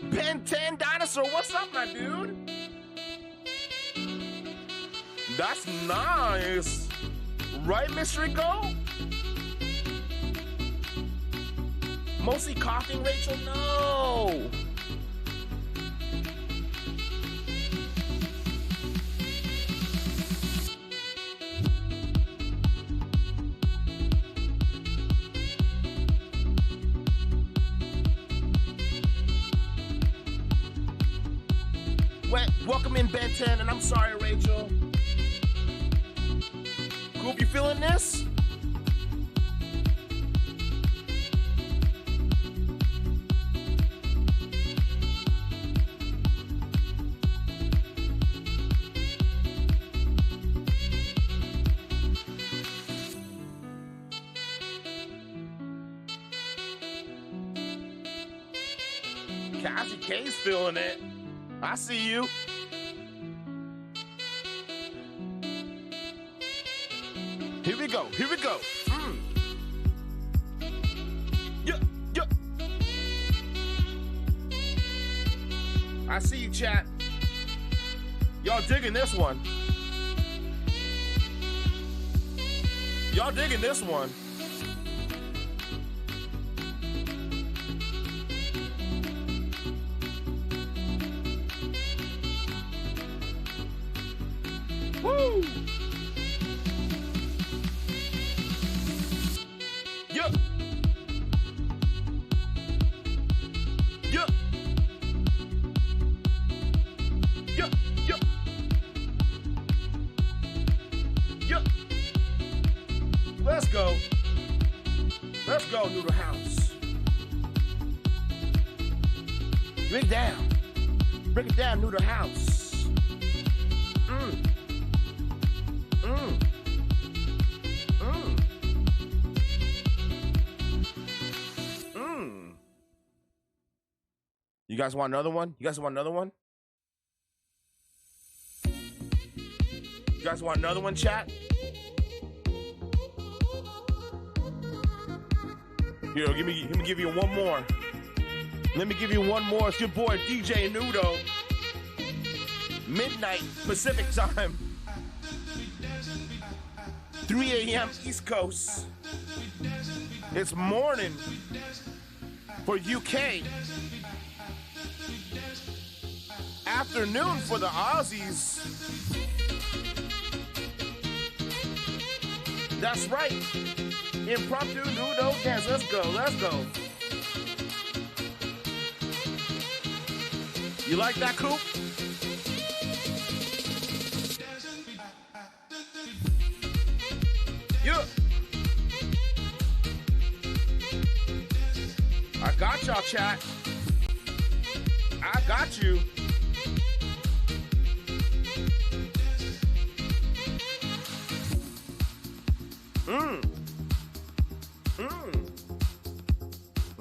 Ben 10 Dinosaur, what's up, my dude? That's nice. Right, Miss Rico? Mostly coughing, Rachel? No. Welcome in, Ben 10, and I'm sorry, Rachel. Coop, you feeling this? Cassie K's feeling it. I see you. Here we go. Here we go. Yeah, yeah. I see you, chat. Y'all digging this one. Y'all digging this one. Woo! Yup. Yup. Yup. Yup. Yup. Let's go. Let's go, Noodle House. Break it down. Break it down, Noodle House. Mm. Mm. Mm. Mm. You guys want another one? You guys want another one? You guys want another one, chat? Here, let me give you one more. Let me give you one more. It's your boy DJ Nudo. Midnight Pacific time. 3 a.m. East Coast. It's morning for UK. Afternoon for the Aussies. That's right. Impromptu Nudo dance. Let's go. Let's go. You like that, Coop? Yeah. I got y'all, chat. I got you.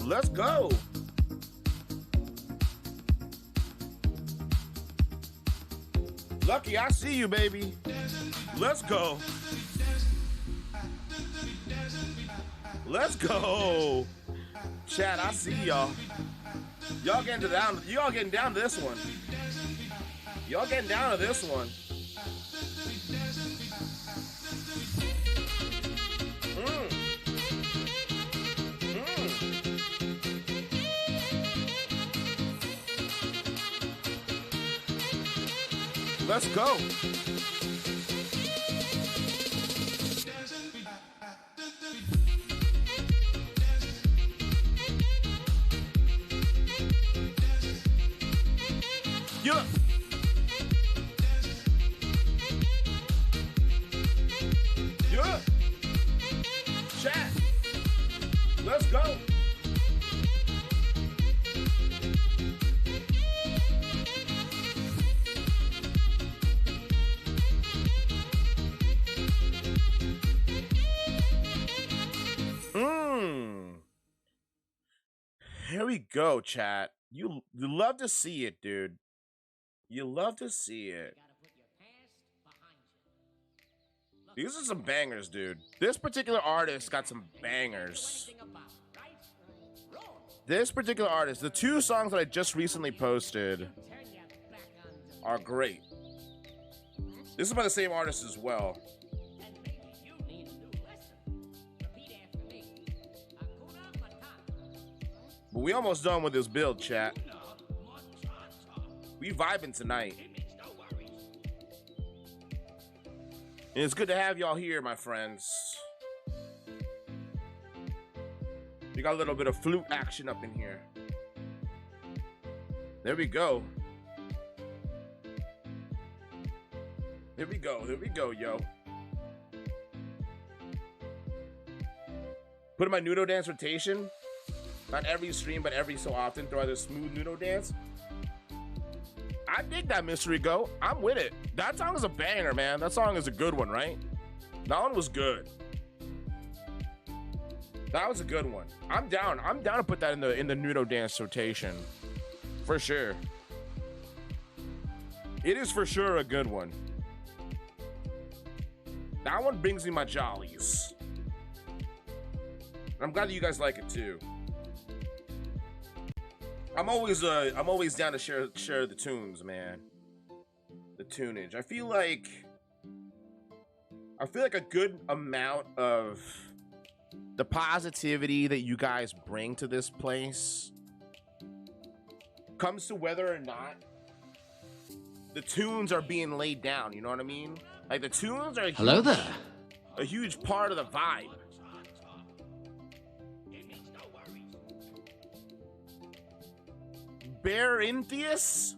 Let's go. Lucky, I see you, baby. Let's go. Let's go. Chat, I see y'all. Y'all getting down to this one. Y'all getting down to this one. Let's go. Yeah. Yeah. Chat. Let's go. Here we go, chat. You love to see it, dude. You love to see it. These are some bangers, dude. This particular artist got some bangers. This particular artist, the two songs that I just recently posted are great. This is by the same artist as well. But we almost done with this build, chat. We vibing tonight. And it's good to have y'all here, my friends. We got a little bit of flute action up in here. There we go. There we go. There we go, yo. Put in my Nudo dance rotation. Not every stream, but every so often, throw out a smooth Nudo dance. I dig that, Mystery Go. I'm with it. That song is a banger, man. That song is a good one, right? That one was good. That was a good one. I'm down. I'm down to put that in the Nudo dance rotation. For sure. It is for sure a good one. That one brings me my jollies. I'm glad that you guys like it too. I'm always down to share the tunes, man. The tunage. I feel like a good amount of the positivity that you guys bring to this place comes to whether or not the tunes are being laid down. You know what I mean? Like the tunes are
Hello there.
a huge part of the vibe. Barinthius?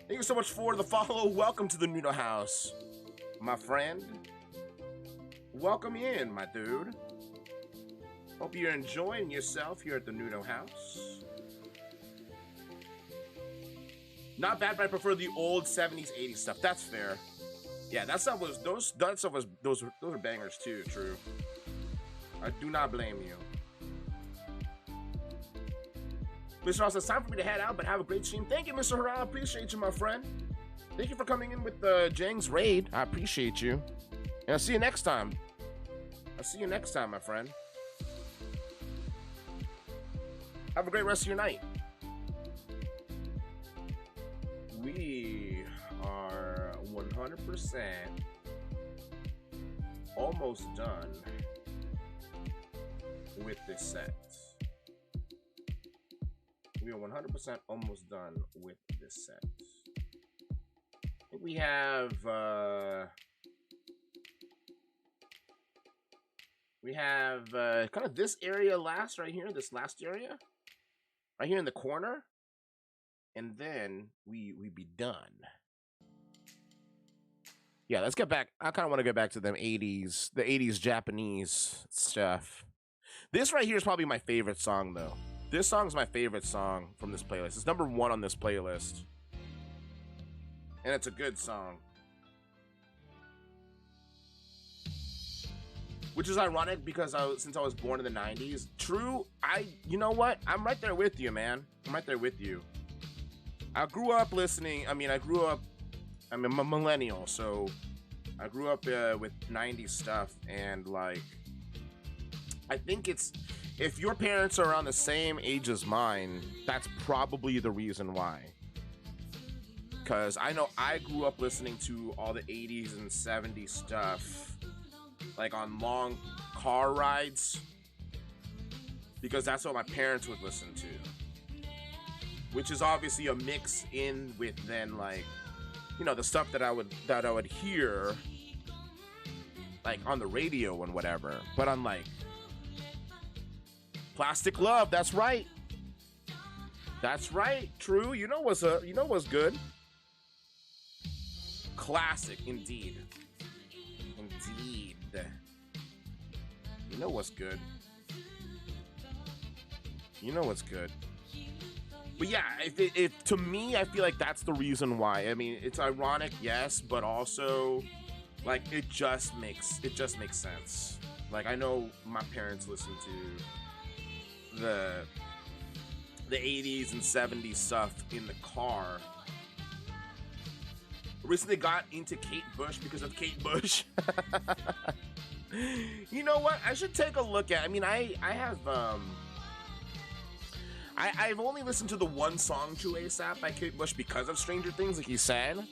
Thank you so much for the follow. Welcome to the Nuno House, my friend. Welcome in, my dude. Hope you're enjoying yourself here at the Nuno House. Not bad, but I prefer the old 70s, 80s stuff. That's fair. Yeah, that stuff was those were bangers too. True. I do not blame you. Mr. Ross, it's time for me to head out, but have a great stream. Thank you, Mr. Hurrah. Appreciate you, my friend. Thank you for coming in with Jang's raid. I appreciate you. And I'll see you next time. My friend. Have a great rest of your night. We are 100% almost done with this set. We are 100% almost done with this set. I think we have kind of this area last right here, this last area right here in the corner, and then we be done. Yeah, let's get back. I kind of want to get back to them the 80s Japanese stuff. This right here is probably my favorite song though. This song's my favorite song from this playlist. It's number 1 on this playlist. And it's a good song. Which is ironic because since I was born in the 90s. True, you know what? I'm right there with you, man. I'm right there with you. I grew up listening. I'm a millennial, so I grew up with 90s stuff. And like, I think if your parents are around the same age as mine, that's probably the reason why. Because I know I grew up listening to all the 80s and 70s stuff, like on long car rides, because that's what my parents would listen to. Which is obviously a mix in with then, like, you know, the stuff that I would hear, like on the radio and whatever. But I'm like, Plastic Love, that's right. That's right. True. You know what's good. Classic indeed. Indeed. You know what's good. You know what's good. But yeah, if to me, I feel like that's the reason why. I mean, it's ironic, yes, but also like it just makes sense. Like I know my parents listen to the 80s and 70s stuff in the car. I recently got into Kate Bush because of Kate Bush. You know what? I should take a look at. I mean, I've only listened to the one song to ASAP by Kate Bush because of Stranger Things, like he said.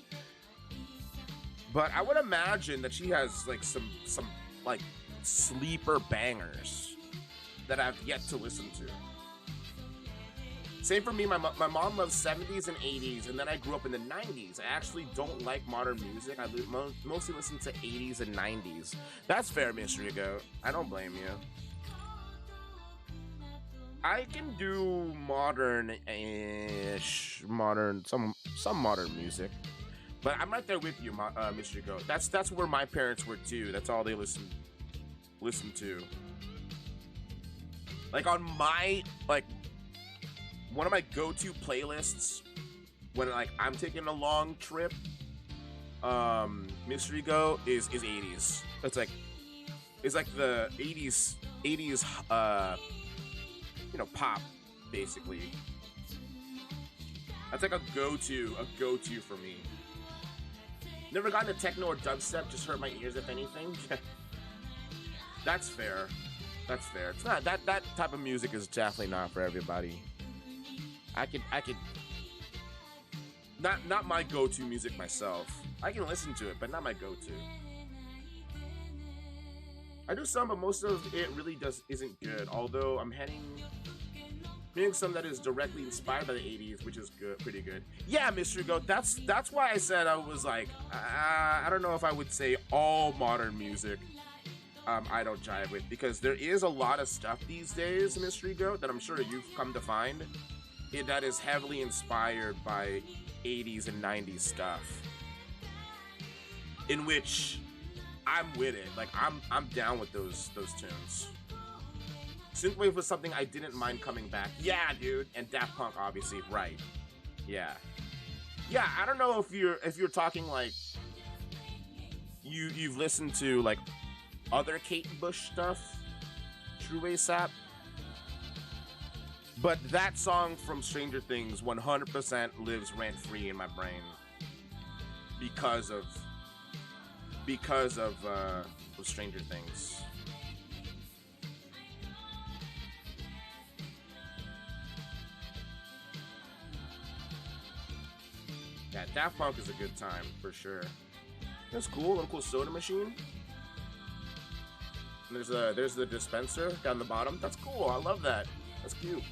But I would imagine that she has like some like sleeper bangers that I've yet to listen to. Same for me. My mom loves 70s and 80s, and then I grew up in the 90s. I actually don't like modern music. I mostly listen to 80s and 90s. That's fair, Mystery Goat. I don't blame you. I can do modern-ish, some modern music, but I'm right there with you, Mystery Goat. That's where my parents were too. That's all they listen to. Like on my one of my go-to playlists when like I'm taking a long trip, Mystery Goat is 80s. It's like the 80s pop, basically. That's like a go-to for me. Never gotten to techno or dubstep, just hurt my ears if anything. That's fair. It's not that type of music is definitely not for everybody. I could not my go-to music myself. I can listen to it, but not my go-to. I do some, but most of it really isn't good. Although I'm heading Being some that is directly inspired by the 80s, which is good, pretty good. Yeah, Mystery Goat, that's why I said I was like, I don't know if I would say all modern music I don't jive with, because there is a lot of stuff these days, Mystery Goat, that I'm sure you've come to find that is heavily inspired by 80s and 90s stuff, in which I'm with it. Like I'm down with those tunes. Synthwave was something I didn't mind coming back. Yeah, dude. And Daft Punk, obviously, right? Yeah, yeah. I don't know if you're talking like you've listened to like other Kate Bush stuff, True ASAP, but that song from Stranger Things 100% lives rent free in my brain because of Stranger Things. Yeah, Daft Punk is a good time for sure. That's cool. Little cool soda machine. And there's the dispenser down the bottom. That's cool. I love that. That's cute.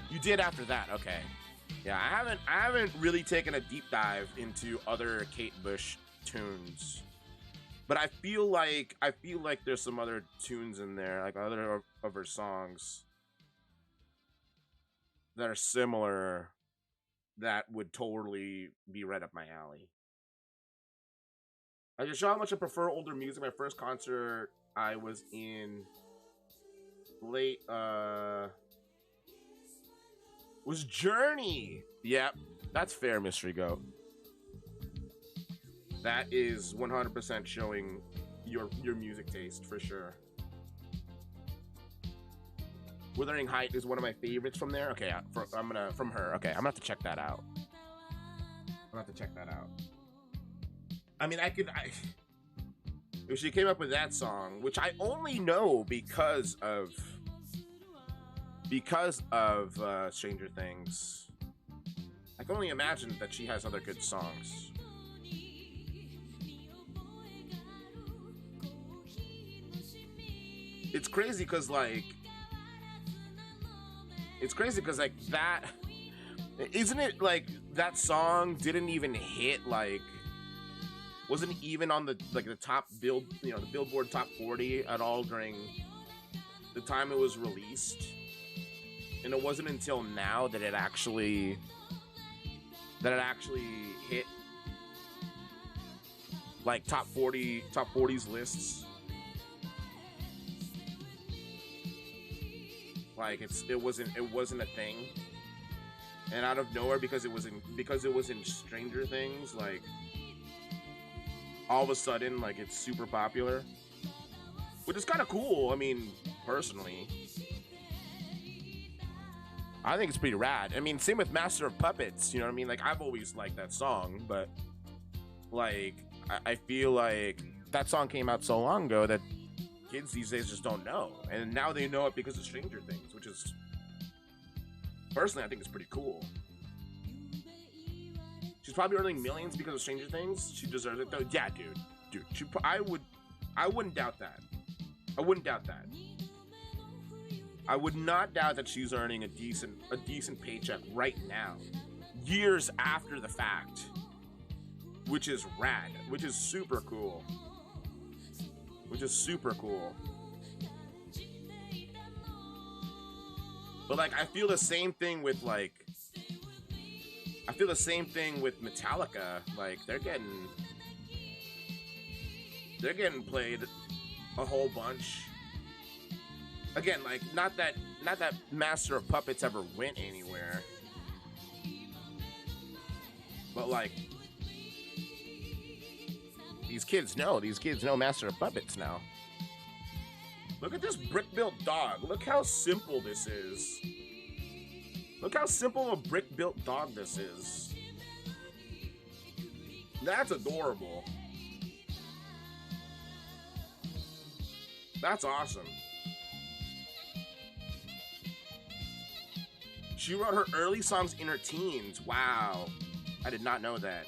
You did after that, okay? Yeah, I haven't really taken a deep dive into other Kate Bush tunes, but I feel like there's some other tunes in there, like other of her songs that are similar, that would totally be right up my alley. I just show how much I prefer older music. My first concert I was in late was Journey. Yep, that's fair, Mystery Goat. That is 100% showing your music taste for sure. Wuthering Height is one of my favorites from there. Okay, from her. Okay, I'm gonna have to check that out. I mean, if she came up with that song, which I only know because of Stranger Things, I can only imagine that she has other good songs. It's crazy because like that, isn't it like that song didn't even hit, like wasn't even on the top the Billboard Top 40 at all during the time it was released, and it wasn't until now that it actually hit like top 40s lists. Like it wasn't a thing, and out of nowhere, because it was in Stranger Things, like all of a sudden, like it's super popular, which is kind of cool. I mean, personally, I think it's pretty rad. I mean, same with Master of Puppets. You know what I mean? Like I've always liked that song, but like I feel like that song came out so long ago that kids these days just don't know, and now they know it because of Stranger Things, which is, personally, I think it's pretty cool. She's probably earning millions because of Stranger Things. She deserves it, though. Yeah, dude. I wouldn't doubt that. I wouldn't doubt that. I would not doubt that she's earning a decent paycheck right now, years after the fact, which is rad, which is super cool. But like, I feel the same thing with Metallica. Like they're getting played a whole bunch. Again, like not that Master of Puppets ever went anywhere, but like these kids know Master of Puppets now. Look at this brick-built dog. Look how simple this is. Look how simple a brick-built dog this is. That's adorable. That's awesome. She wrote her early songs in her teens. Wow. I did not know that.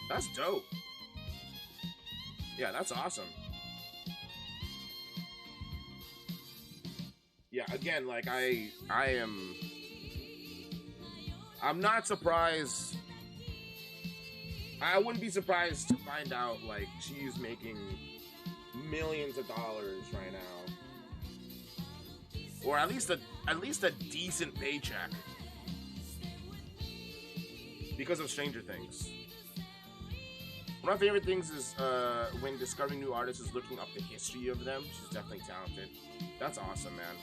That's dope. Yeah, that's awesome. yeah, again, like I'm not surprised. I wouldn't be surprised to find out like she's making millions of dollars right now, or at least a decent paycheck because of Stranger Things. One of my favorite things is when discovering new artists is looking up the history of them. She's definitely talented. That's awesome, man.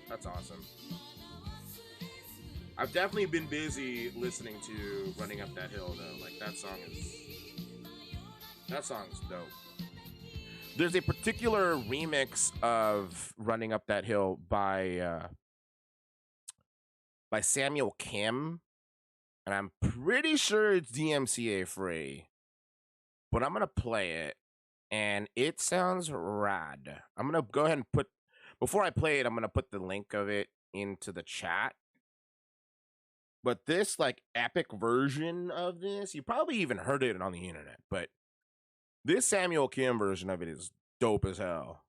That's awesome. I've definitely been busy listening to Running Up That Hill, though. Like, that song is dope. There's a particular remix of Running Up That Hill by Samuel Kim, and I'm pretty sure it's DMCA free. But I'm gonna play it, and it sounds rad. I'm gonna go ahead and before I play it, I'm gonna put the link of it into the chat. But this like epic version of this, you probably even heard it on the internet, but this Samuel Kim version of it is dope as hell.